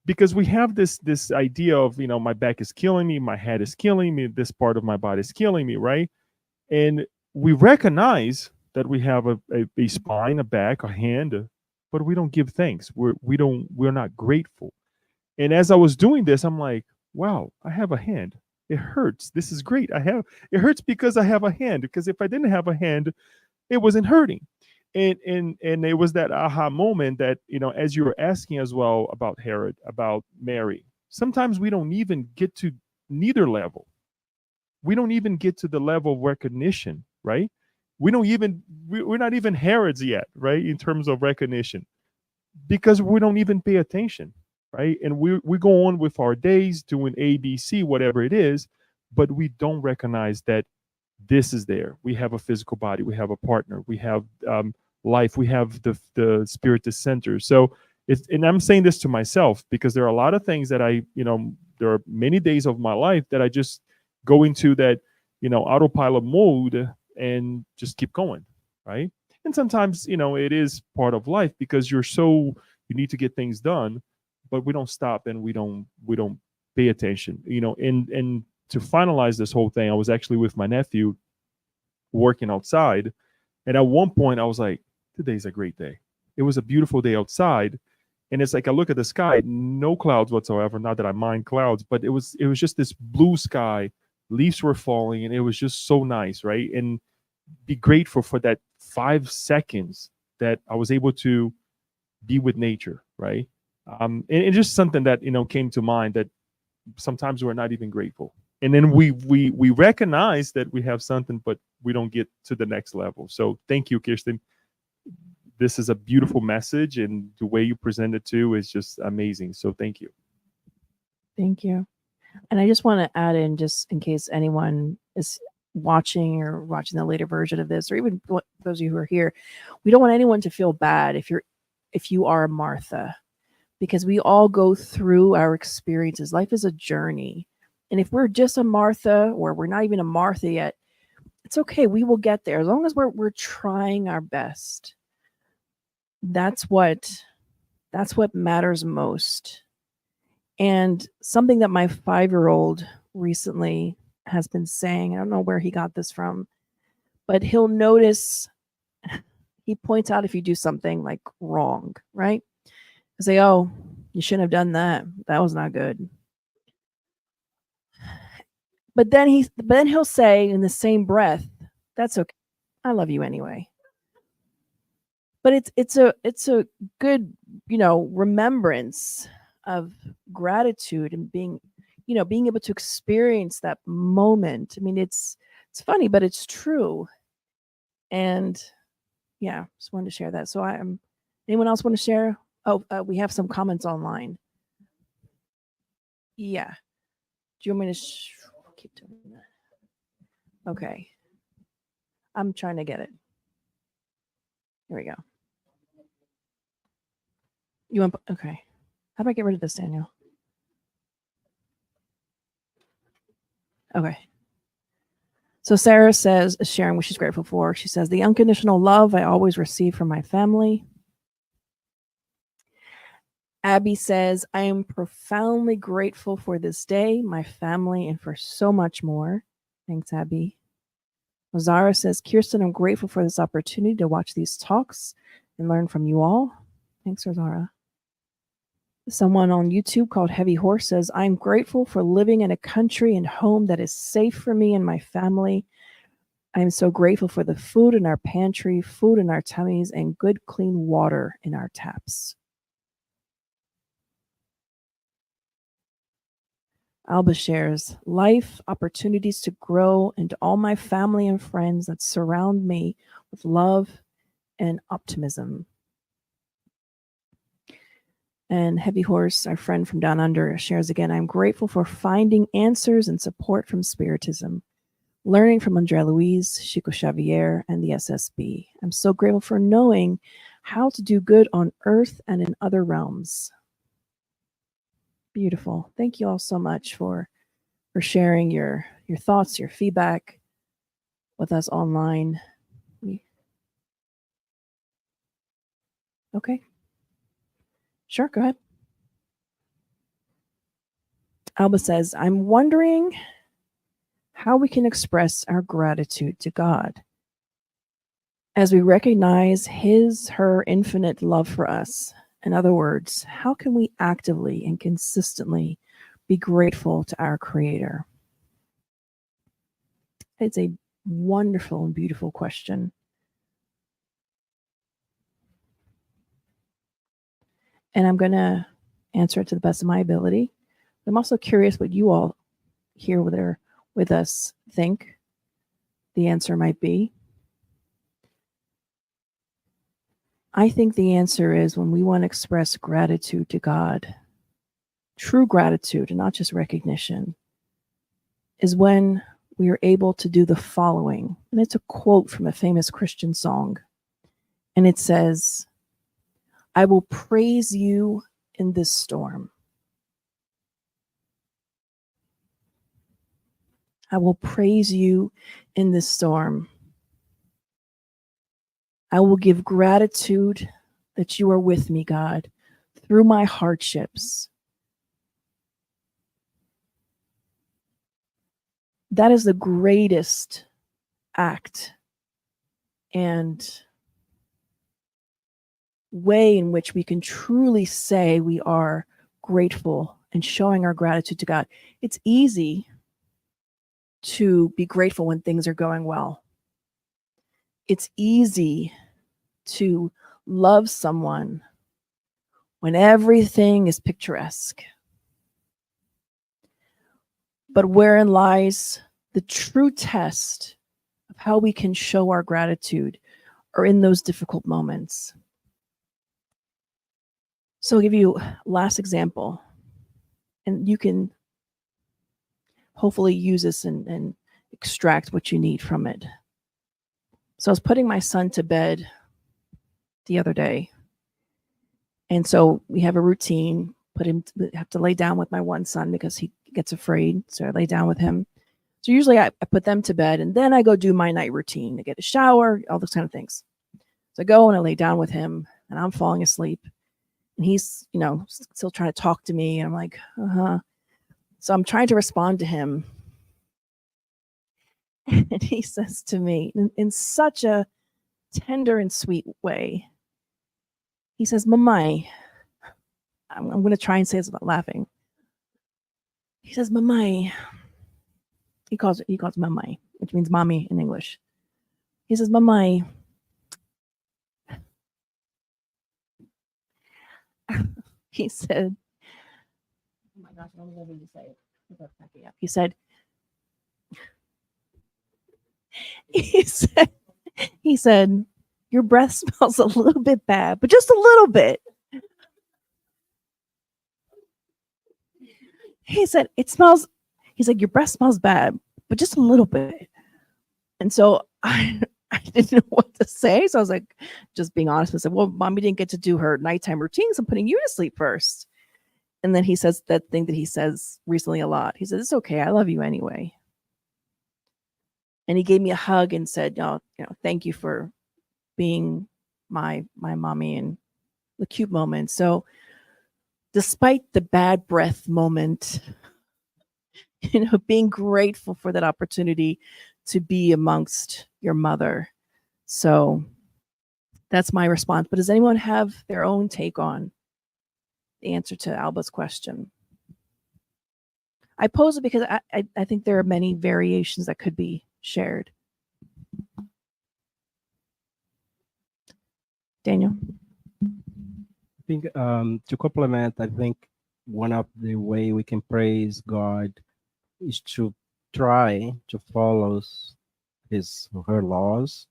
Because we have this idea of, my back is killing me, my head is killing me, this part of my body is killing me, right? And we recognize that we have a spine, a back, a hand, but we don't give thanks. We're not grateful. And as I was doing this, I'm like, wow, I have a hand. It hurts. This is great. It hurts because I have a hand. Because if I didn't have a hand, it wasn't hurting. And it was that aha moment that, as you were asking as well about Herod, about Mary, sometimes we don't even get to neither level. We don't even get to the level of recognition, right? We're not even Herods yet, right? In terms of recognition, because we don't even pay attention, right? And we go on with our days doing ABC, whatever it is, but we don't recognize that this is there. We have a physical body, we have a partner, we have life, we have the Spiritist Center. So and I'm saying this to myself because there are a lot of things that there are many days of my life that I just go into that, autopilot mode and just keep going, right? And sometimes, it is part of life because you need to get things done, but we don't stop and we don't pay attention, and to finalize this whole thing, I was actually with my nephew working outside. And at one point I was like, today's a great day. It was a beautiful day outside. And it's like, I look at the sky, no clouds whatsoever. Not that I mind clouds, but it was just this blue sky, leaves were falling, and it was just so nice, right? And be grateful for that 5 seconds that I was able to be with nature, right? And just something that, came to mind, that sometimes we're not even grateful. And then we recognize that we have something, but we don't get to the next level. So thank you, Kirsten. This is a beautiful message, and the way you present it too is just amazing. So thank you. Thank you. And I just want to add in, just in case anyone is watching the later version of this, or even those of you who are here, we don't want anyone to feel bad if you are a Martha, because we all go through our experiences. Life is a journey. And if we're just a Martha, or we're not even a Martha yet, it's okay. We will get there as long as we're trying our best. That's what matters most. And something that my 5-year-old recently has been saying, I don't know where he got this from, but he'll notice, he points out if you do something like wrong, right? He'll say, oh, you shouldn't have done that. That was not good. But then he'll say in the same breath, that's okay. I love you anyway. But it's a good, remembrance of gratitude and being able to experience that moment. I mean, it's funny, but it's true. And yeah, just wanted to share that. So anyone else want to share? Oh, we have some comments online. Yeah. Do you want me to keep doing that? Okay. I'm trying to get it. Here we go. You want? Okay. How do I get rid of this, Daniel? Okay. So Sarah is sharing what she's grateful for. She says, the unconditional love I always receive from my family. Abby says, I am profoundly grateful for this day, my family, and for so much more. Thanks, Abby. Zara says, Kirsten, I'm grateful for this opportunity to watch these talks and learn from you all. Thanks, Rosaura. Someone on YouTube called Heavy Horse says, I'm grateful for living in a country and home that is safe for me and my family. I am so grateful for the food in our pantry, food in our tummies, and good, clean water in our taps. Alba shares, life, opportunities to grow, and to all my family and friends that surround me with love and optimism. And Heavy Horse, our friend from Down Under, shares again, I'm grateful for finding answers and support from Spiritism, learning from Andrea Louise, Chico Xavier, and the SSB. I'm so grateful for knowing how to do good on earth and in other realms. Beautiful. Thank you all so much for sharing your thoughts, your feedback with us online. Okay. Sure, go ahead. Alba says, I'm wondering how we can express our gratitude to God as we recognize her infinite love for us. In other words, how can we actively and consistently be grateful to our Creator? It's a wonderful and beautiful question. And I'm going to answer it to the best of my ability. I'm also curious what you all here with us think the answer might be. I think the answer is when we want to express gratitude to God, true gratitude and not just recognition, is when we are able to do the following. And it's a quote from a famous Christian song. And it says, I will praise you in this storm. I will praise you in this storm. I will give gratitude that you are with me, God, through my hardships. That is the greatest act and way in which we can truly say we are grateful and showing our gratitude to God. It's easy to be grateful when things are going well. It's easy to love someone when everything is picturesque. But wherein lies the true test of how we can show our gratitude are in those difficult moments. So I'll give you last example, and you can hopefully use this and extract what you need from it. So I was putting my son to bed the other day. And so we have a routine, have to lay down with my one son because he gets afraid. So I lay down with him. So usually I put them to bed and then I go do my night routine to get a shower, all those kind of things. So I go and I lay down with him and I'm falling asleep. And he's, still trying to talk to me. And I'm like, So I'm trying to respond to him. And he says to me in such a tender and sweet way, he says, Mamai. I'm going to try and say this without laughing. He says, Mamai. He calls Mamai, which means mommy in English. He says, Mamai. He said, oh my gosh, I don't know what to say it. He said, your breath smells a little bit bad, but just a little bit. He said, your breath smells bad, but just a little bit. And so I didn't know what to say. So I was like, just being honest, I said, well, mommy didn't get to do her nighttime routine, so I'm putting you to sleep first. And then he says that thing that he says recently a lot. He says, it's okay. I love you anyway. And he gave me a hug and said, thank you for being my mommy and the cute moment. So despite the bad breath moment, being grateful for that opportunity to be amongst your mother. So That's my response. But does anyone have their own take on the answer to Alba's question? I pose it because I think there are many variations that could be shared. Daniel? I think to complement, I think one of the way we can praise God is to try to follow his or her laws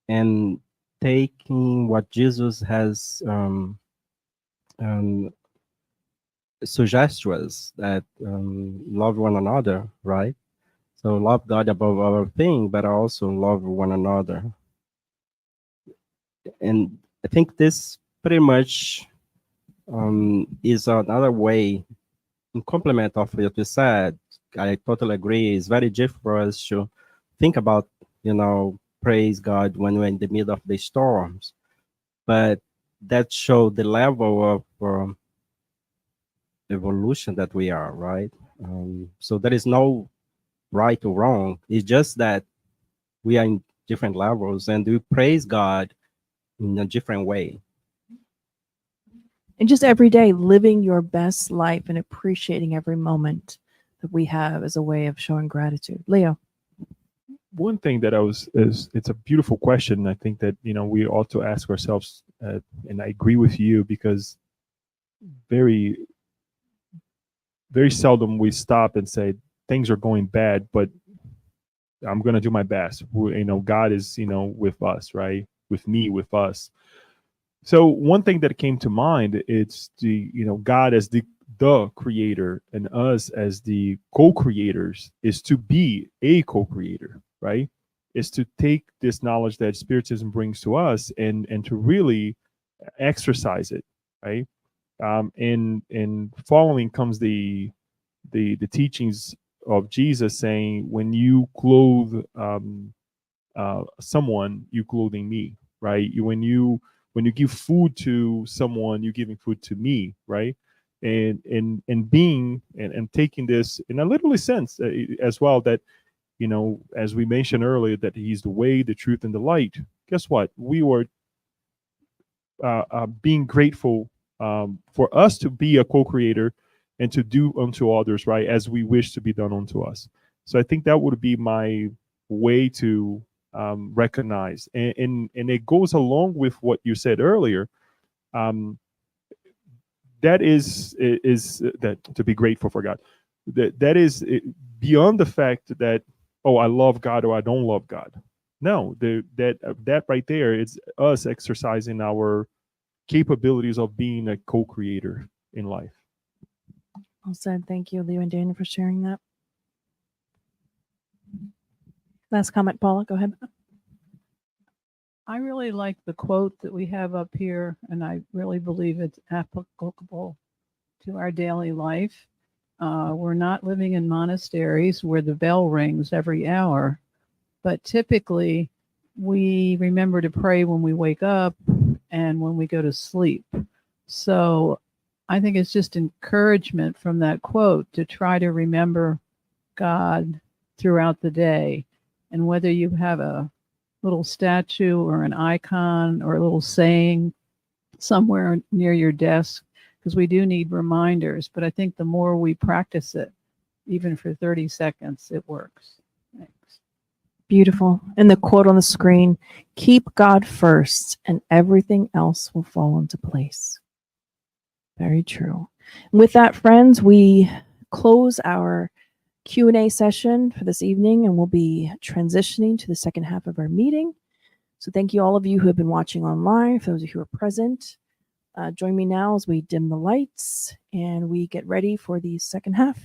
and taking what Jesus has suggest to us, that love one another, right? So love God above everything, but also love one another. And I think this pretty much is another way, in complement of what you said. I totally agree. It's very difficult for us to think about, praise God when we're in the middle of the storms. But that show the level of evolution that we are, right? So there is no right or wrong. It's just that we are in different levels and we praise God in a different way. And just every day living your best life and appreciating every moment that we have as a way of showing gratitude. Leo? One thing that it's a beautiful question. I think that, we ought to ask ourselves, and I agree with you, because very, very seldom we stop and say things are going bad, but I'm going to do my best. God is, with us, right? With me, with us. So one thing that came to mind, it's God as the creator and us as the co-creators is to be a co-creator, right? Is to take this knowledge that Spiritism brings to us and to really exercise it, right? And following comes the teachings of Jesus saying, when you clothe someone, you clothing me, right? When you give food to someone, you're giving food to me, right? And being and taking this in a literally sense as well, that as we mentioned earlier, that he's the way, the truth, and the light. Guess what? We were being grateful for us to be a co-creator and to do unto others, right, as we wish to be done unto us. So I think that would be my way to recognize, and it goes along with what you said earlier. That is that to be grateful for God. That is beyond the fact that, oh, I love God or I don't love God. No, that right there is us exercising our capabilities of being a co-creator in life. Well said. Thank you, Leo and Daniel, for sharing that. Last comment, Paula, go ahead. I really like the quote that we have up here, and I really believe it's applicable to our daily life. We're not living in monasteries where the bell rings every hour, but typically we remember to pray when we wake up and when we go to sleep. So I think it's just encouragement from that quote to try to remember God throughout the day. And whether you have a little statue or an icon or a little saying somewhere near your desk, because we do need reminders, but I think the more we practice it, even for 30 seconds, it works. Thanks. Beautiful. And the quote on the screen, keep God first and everything else will fall into place. Very true. With that, friends, we close our Q&A session for this evening, and we'll be transitioning to the second half of our meeting. So thank you all of you who have been watching online, for those of you who are present. Join me now as we dim the lights and we get ready for the second half.